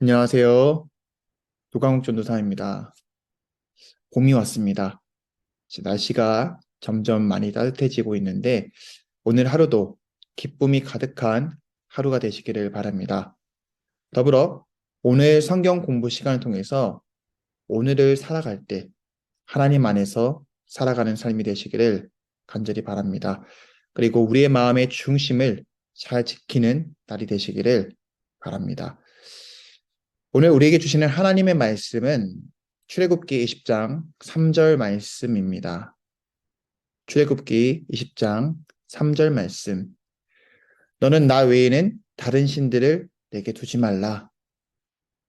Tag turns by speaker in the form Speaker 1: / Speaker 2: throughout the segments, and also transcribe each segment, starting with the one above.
Speaker 1: 안녕하세요. 도강욱 전도사입니다. 봄이 왔습니다. 이제 날씨가 점점 많이 따뜻해지고 있는데 오늘 하루도 기쁨이 가득한 하루가 되시기를 바랍니다. 더불어 오늘 성경 공부 시간을 통해서 오늘을 살아갈 때 하나님 안에서 살아가는 삶이 되시기를 간절히 바랍니다. 그리고 우리의 마음의 중심을 잘 지키는 날이 되시기를 바랍니다. 오늘 우리에게 주시는 하나님의 말씀은 출애굽기 20장 3절 말씀입니다. 출애굽기 20장 3절 말씀. 너는 나 외에는 다른 신들을 내게 두지 말라.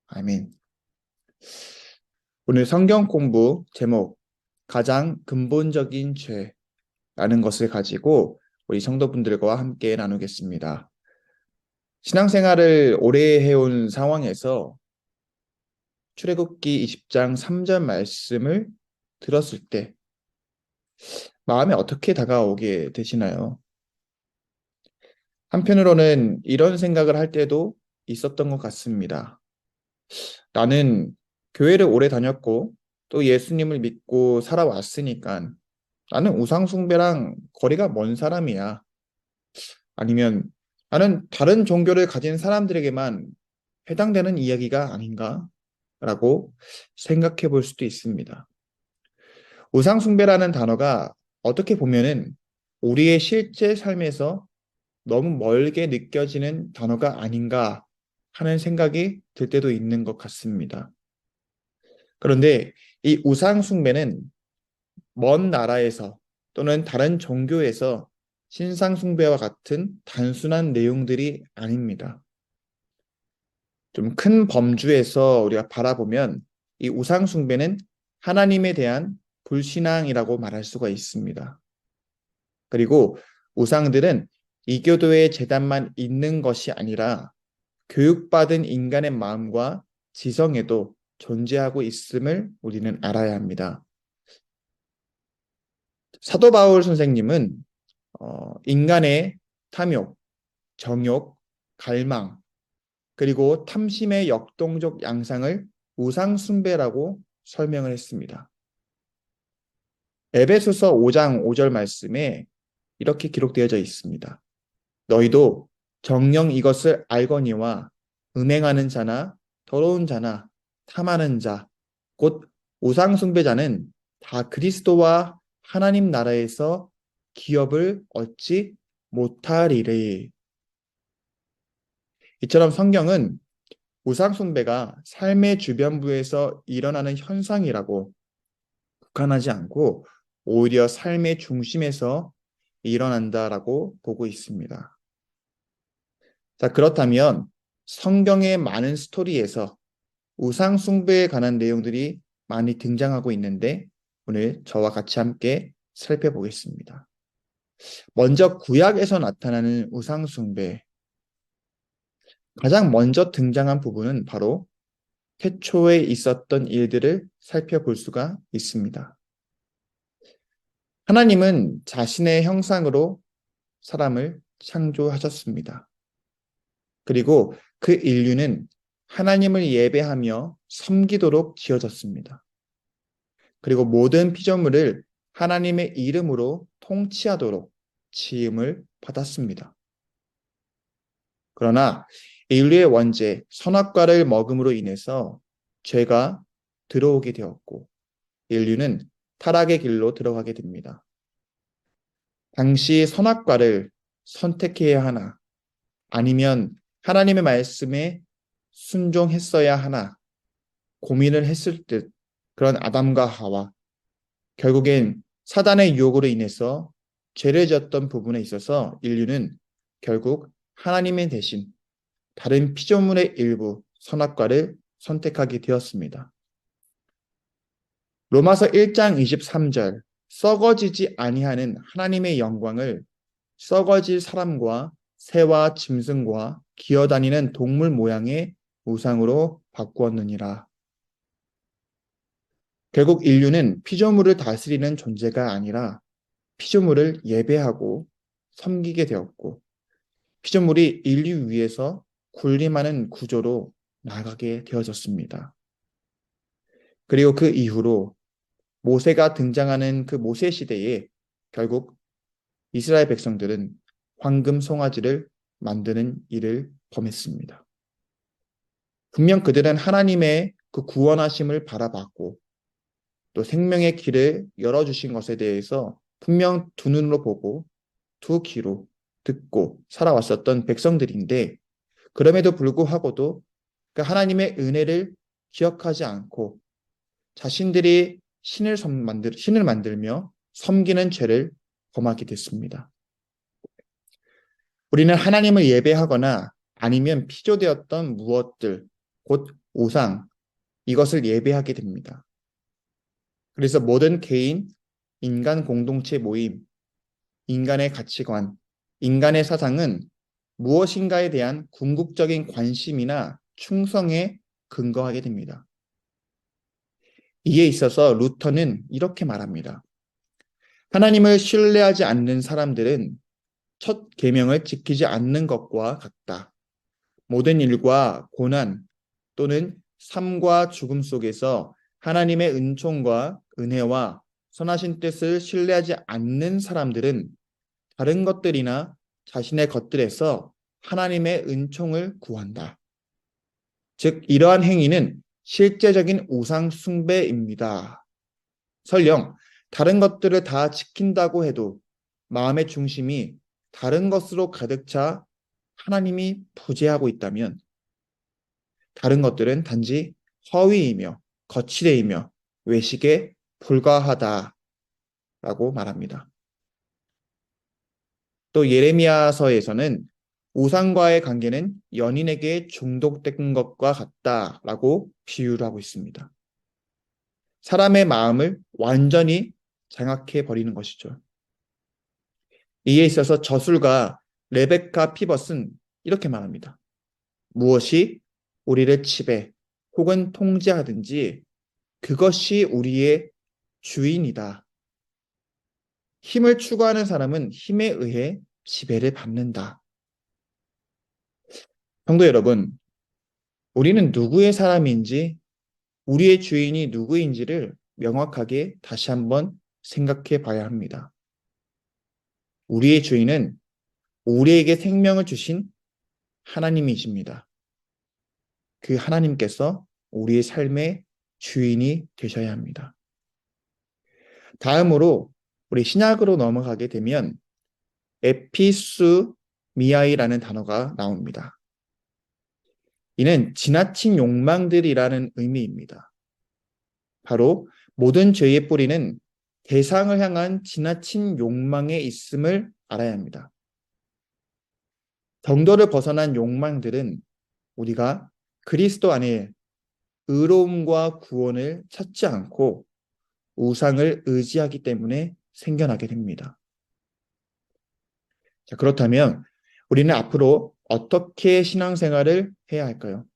Speaker 1: 아멘. 오늘 성경 공부 제목 가장 근본적인 죄라는 것을 가지고 우리 성도분들과 함께 나누겠습니다. 신앙생활을 오래 해온 상황에서 출애굽기 20장 3절 말씀을 들었을 때 마음에 어떻게 다가오게 되시나요? 한편으로는 이런 생각을 할 때도 있었던 것 같습니다. 나는 교회를 오래 다녔고 또 예수님을 믿고 살아왔으니까 나는 우상숭배랑 거리가 먼 사람이야. 아니면 나는 다른 종교를 가진 사람들에게만 해당되는 이야기가 아닌가? 라고 생각해 볼 수도 있습니다. 우상숭배라는 단어가 어떻게 보면은 우리의 실제 삶에서 너무 멀게 느껴지는 단어가 아닌가 하는 생각이 들 때도 있는 것 같습니다. 그런데 이 우상숭배는 먼 나라에서 또는 다른 종교에서 신상숭배와 같은 단순한 내용들이 아닙니다. 좀 큰 범주에서 우리가 바라보면 이 우상숭배는 하나님에 대한 불신앙이라고 말할 수가 있습니다. 그리고 우상들은 이교도의 재단만 있는 것이 아니라 교육받은 인간의 마음과 지성에도 존재하고 있음을 우리는 알아야 합니다. 사도 바울 선생님은 인간의 탐욕, 정욕, 갈망, 그리고 탐심의 역동적 양상을 우상숭배라고 설명을 했습니다. 에베소서 5장 5절 말씀에 이렇게 기록되어져 있습니다. 너희도 정녕 이것을 알거니와 음행하는 자나 더러운 자나 탐하는 자, 곧 우상숭배자는 다 그리스도와 하나님 나라에서 기업을 얻지 못하리래. 이처럼 성경은 우상숭배가 삶의 주변부에서 일어나는 현상이라고 국한하지 않고 오히려 삶의 중심에서 일어난다라고 보고 있습니다. 자, 그렇다면 성경의 많은 스토리에서 우상 숭배에 관한 내용들이 많이 등장하고 있는데 오늘 저와 같이 함께 살펴보겠습니다. 먼저 구약에서 나타나는 우상 숭배. 가장 먼저 등장한 부분은 바로 태초에 있었던 일들을 살펴볼 수가 있습니다. 하나님은 자신의 형상으로 사람을 창조하셨습니다. 그리고 그 인류는 하나님을 예배하며 섬기도록 지어졌습니다. 그리고 모든 피조물을 하나님의 이름으로 통치하도록 지음을 받았습니다. 그러나 인류의 원죄, 선악과를 먹음으로 인해서 죄가 들어오게 되었고 인류는 타락의 길로 들어가게 됩니다. 당시 선악과를 선택해야 하나 아니면 하나님의 말씀에 순종했어야 하나 고민을 했을 듯 그런 아담과 하와 결국엔 사단의 유혹으로 인해서 죄를 지었던 부분에 있어서 인류는 결국 하나님의 대신 다른 피조물의 일부 선악과를 선택하게 되었습니다. 로마서 1장 23절 썩어지지 아니하는 하나님의 영광을 썩어질 사람과 새와 짐승과 기어다니는 동물 모양의 우상으로 바꾸었느니라. 결국 인류는 피조물을 다스리는 존재가 아니라 피조물을 예배하고 섬기게 되었고 피조물이 인류 위에서 군림하는 구조로 나아가게 되어졌습니다. 그리고 그 이후로 모세가 등장하는 그 모세 시대에 결국 이스라엘 백성들은 황금 송아지를 만드는 일을 범했습니다. 분명 그들은 하나님의 그 구원하심을 바라봤고 또 생명의 길을 열어주신 것에 대해서 분명 두 눈으로 보고 두 귀로 듣고 살아왔었던 백성들인데 그럼에도 불구하고도 그 하나님의 은혜를 기억하지 않고 자신들이 신을 만들며 섬기는 죄를 범하게 됐습니다. 우리는 하나님을 예배하거나 아니면 피조되었던 무엇들, 곧 우상, 이것을 예배하게 됩니다. 그래서 모든 개인, 인간 공동체 모임, 인간의 가치관, 인간의 사상은 무엇인가에 대한 궁극적인 관심이나 충성에 근거하게 됩니다. 이에 있어서 루터는 이렇게 말합니다. 하나님을 신뢰하지 않는 사람들은 첫 계명을 지키지 않는 것과 같다. 모든 일과 고난 또는 삶과 죽음 속에서 하나님의 은총과 은혜와 선하신 뜻을 신뢰하지 않는 사람들은 다른 것들이나 자신의 것들에서 하나님의 은총을 구한다. 즉, 이러한 행위는 실제적인 우상 숭배입니다. 설령 다른 것들을 다 지킨다고 해도 마음의 중심이 다른 것으로 가득 차 하나님이 부재하고 있다면 다른 것들은 단지 허위이며 거치대이며 외식에 불과하다라고 말합니다. 또 예레미야서에서는 우상과의 관계는 연인에게 중독된 것과 같다라고 비유를 하고 있습니다. 사람의 마음을 완전히 장악해 버리는 것이죠. 이에 있어서 저술가 레베카 피벗은 이렇게 말합니다. 무엇이 우리를 지배 혹은 통제하든지 그것이 우리의 주인이다. 힘을 추구하는 사람은 힘에 의해 지배를 받는다. 성도 여러분, 우리는 누구의 사람인지 우리의 주인이 누구인지를 명확하게 다시 한번 생각해 봐야 합니다. 우리의 주인은 우리에게 생명을 주신 하나님이십니다. 그 하나님께서 우리의 삶의 주인이 되셔야 합니다. 다음으로 우리 신약으로 넘어가게 되면 에피수미아이라는 단어가 나옵니다. 이는 지나친 욕망들이라는 의미입니다. 바로 모든 죄의 뿌리는 대상을 향한 지나친 욕망에 있음을 알아야 합니다. 정도를 벗어난 욕망들은 우리가 그리스도 안에 의로움과 구원을 찾지 않고 우상을 의지하기 때문에 생겨나게 됩니다. 자, 그렇다면 우리는 앞으로 어떻게 신앙생활을 해야 할까요?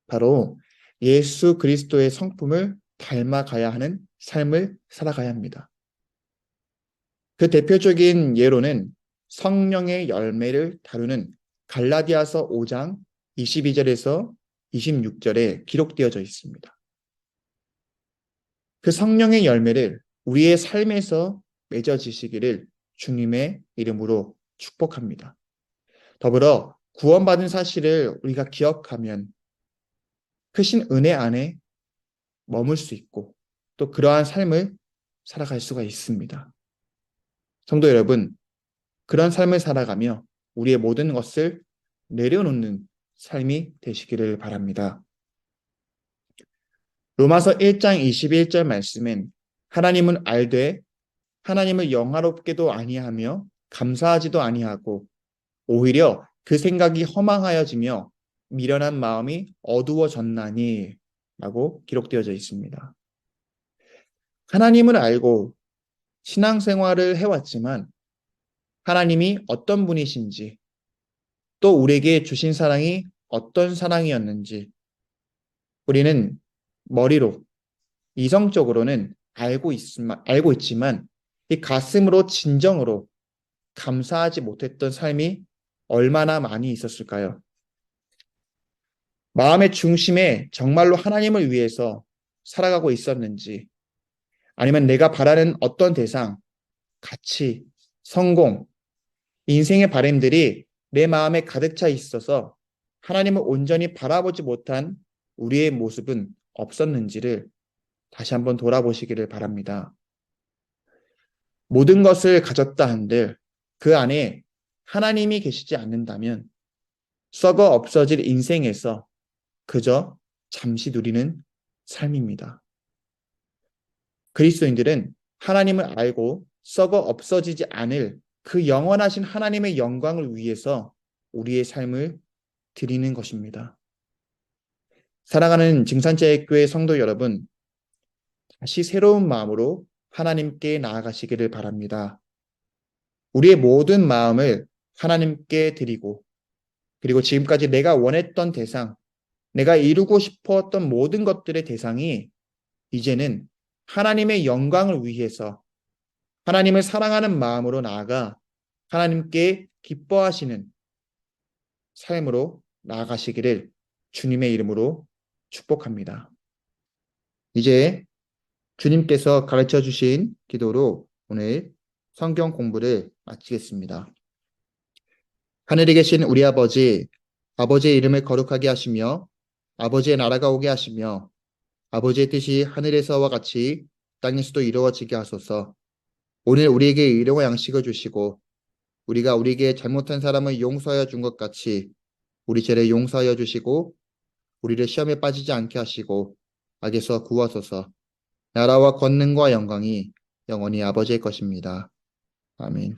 Speaker 1: 바로 예수 그리스도의 성품을 닮아가야 하는 삶을 살아가야 합니다. 그 대표적인 예로는 성령의 열매를 다루는 갈라디아서 5장 22절에서 26절에 기록되어져 있습니다. 그 성령의 열매를 우리의 삶에서 맺어지시기를 주님의 이름으로 축복합니다. 더불어 구원받은 사실을 우리가 기억하면 크신 은혜 안에 머물 수 있고 또 그러한 삶을 살아갈 수가 있습니다. 성도 여러분, 그런 삶을 살아가며 우리의 모든 것을 내려놓는 삶이 되시기를 바랍니다. 로마서 1장 21절 말씀은 하나님은 알되 하나님을 영화롭게도 아니하며 감사하지도 아니하고 오히려 그 생각이 허망하여지며 미련한 마음이 어두워졌나니 라고 기록되어져 있습니다. 하나님을 알고 신앙생활을 해왔지만 하나님이 어떤 분이신지 또 우리에게 주신 사랑이 어떤 사랑이었는지 우리는 머리로 이성적으로는 알고 있지만 이 가슴으로 진정으로 감사하지 못했던 삶이 얼마나 많이 있었을까요? 마음의 중심에 정말로 하나님을 위해서 살아가고 있었는지, 아니면 내가 바라는 어떤 대상, 가치, 성공, 인생의 바램들이 내 마음에 가득 차 있어서 하나님을 온전히 바라보지 못한 우리의 모습은 없었는지를 다시 한번 돌아보시기를 바랍니다. 모든 것을 가졌다 한들 그 안에 하나님이 계시지 않는다면 썩어 없어질 인생에서 그저 잠시 누리는 삶입니다. 그리스도인들은 하나님을 알고 썩어 없어지지 않을 그 영원하신 하나님의 영광을 위해서 우리의 삶을 드리는 것입니다. 사랑하는 증산자의교회 성도 여러분, 다시 새로운 마음으로 하나님께 나아가시기를 바랍니다. 우리의 모든 마음을 하나님께 드리고, 그리고 지금까지 내가 원했던 대상, 내가 이루고 싶었던 모든 것들의 대상이 이제는 하나님의 영광을 위해서 하나님을 사랑하는 마음으로 나아가 하나님께 기뻐하시는 삶으로 나아가시기를 주님의 이름으로 축복합니다. 이제 주님께서 가르쳐 주신 기도로 오늘 성경 공부를 마치겠습니다. 하늘에 계신 우리 아버지, 아버지의 이름을 거룩하게 하시며 아버지의 나라가 오게 하시며 아버지의 뜻이 하늘에서와 같이 땅에서도 이루어지게 하소서. 오늘 우리에게 일용할 양식을 주시고 우리가 우리에게 잘못한 사람을 용서하여 준 것 같이 우리 죄를 용서하여 주시고 우리를 시험에 빠지지 않게 하시고 악에서 구하소서. 나라와 권능과 영광이 영원히 아버지의 것입니다. 아멘.